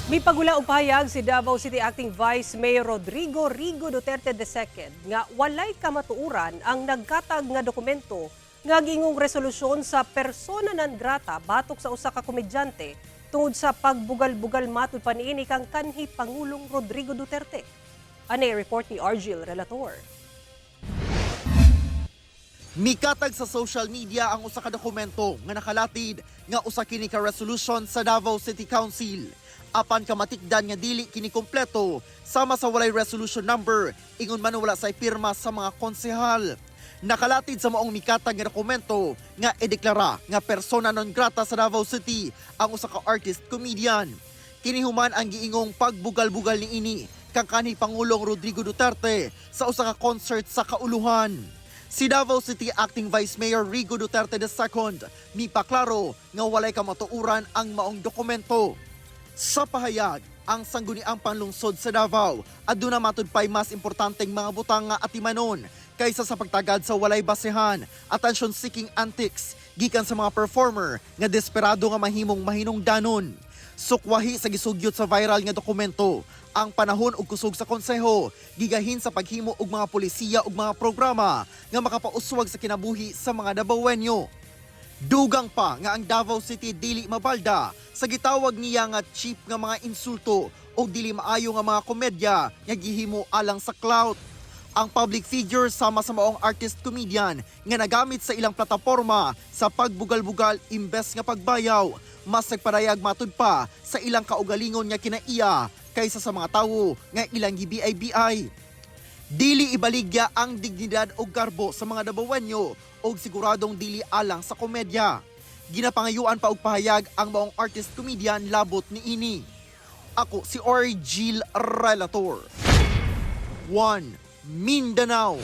May pagula og pahayag si Davao City Acting Vice Mayor Rodrigo Rigo Duterte II nga walay kamatuuran ang nagkatag nga dokumento nga gingong resolusyon sa persona non grata batok sa usa ka komedyante tungod sa pagbugal-bugal matud pa niini kang kanhi Pangulong Rodrigo Duterte. Anay report ni Argil Relator. Mikatag sa social media ang usa ka dokumento nga nakalatid nga usa kini ka resolution sa Davao City Council. Apan kamatikdan nga dili kini kompleto sama sa walay resolution number ingon man wala say pirma sa mga konsehal. Nakalatid sa maong mikatag nga dokumento nga ideklara nga persona non grata sa Davao City ang usa ka artist comedian. Kini human ang giingong pagbugal-bugal niini kang kanhi Pangulong Rodrigo Duterte sa usa ka concert sa Kauluhan. Si Davao City Acting Vice Mayor Rigo Duterte II mipaklaro nga walay kamatuuran ang maong dokumento. Sa pahayag, ang sangguniang panlungsod sa Davao aduna matud pay mas importanteng mga butang nga atimanon kaysa sa pagtagad sa walay basehan, attention-seeking antics gikan sa mga performer nga desperado nga mahimong mahinungdanon. Sukwahi sa gisugyot sa viral nga dokumento, ang panahon ug kusog sa konseho gigahin sa paghimo og mga polisiya ug mga programa nga makapauswag sa kinabuhi sa mga Davaoenyo. Dugang pa nga ang Davao City dili mabalda sa gitawag niya nga cheap nga mga insulto o dili maayo nga mga komedya nga gihimo alang sa clout. Ang public figure sama sa maong artist comedian nga nagamit sa ilang plataporma sa pagbugal-bugal imbes nga pagbayaw, mas nagparayag matud pa sa ilang kaugalingon nga kinaiya kaysa sa mga tawo nga ilang gibiyay-biyay. Dili ibaligya ang dignidad o garbo sa mga Davaoenyo o siguradong dili alang sa komedya. Ginapangayuan pa og pahayag ang maong artist comedian labot ni ini. Ako si Argil Relator. 1. Mindanao.